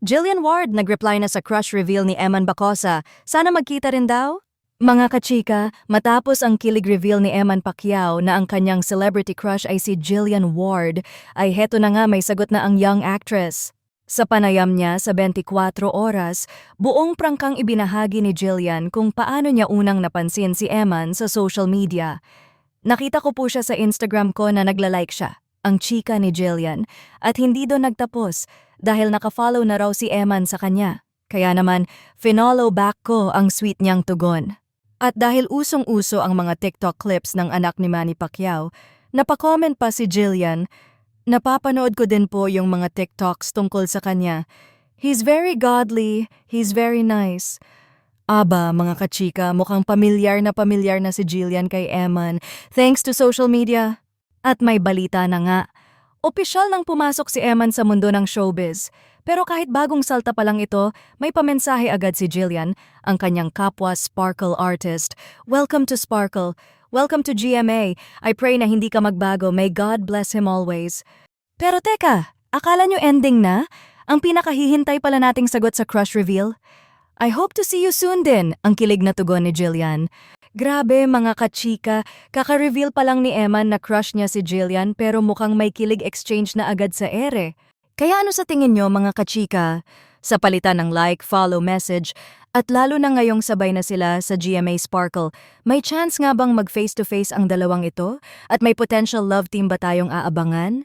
Jillian Ward nag-reply na sa crush reveal ni Eman Bacosa. Sana magkita rin daw? Mga kachika, matapos ang kilig reveal ni Eman Pacquiao na ang kanyang celebrity crush ay si Jillian Ward, ay heto na nga may sagot na ang young actress. Sa panayam niya sa 24 oras, buong prangkang ibinahagi ni Jillian kung paano niya unang napansin si Eman sa social media. Nakita ko po siya sa Instagram ko na nagla-like siya, ang chika ni Jillian, at hindi doon nagtapos dahil nakafollow na raw si Eman sa kanya. Kaya naman, finollow back ko ang sweet niyang tugon. At dahil usong-uso ang mga TikTok clips ng anak ni Manny Pacquiao, napakomment pa si Jillian, napapanood ko din po yung mga TikToks tungkol sa kanya. He's very godly, he's very nice. Aba, mga kachika, mukhang pamilyar na si Jillian kay Eman thanks to social media. At may balita na nga. Opisyal nang pumasok si Eman sa mundo ng showbiz. Pero kahit bagong salta pa lang ito, may pamensahe agad si Jillian, ang kanyang kapwa Sparkle artist. Welcome to Sparkle. Welcome to GMA. I pray na hindi ka magbago. May God bless him always. Pero teka, akala nyo ending na? Ang pinakahihintay pala nating sagot sa crush reveal? I hope to see you soon din, ang kilig na tugon ni Jillian. Grabe mga kachika, kaka-reveal pa lang ni Eman na crush niya si Jillian pero mukhang may kilig exchange na agad sa ere. Kaya ano sa tingin nyo mga kachika? Sa palitan ng like, follow, message, at lalo na ngayong sabay na sila sa GMA Sparkle, may chance nga bang mag face-to-face ang dalawang ito? At may potential love team ba tayong aabangan?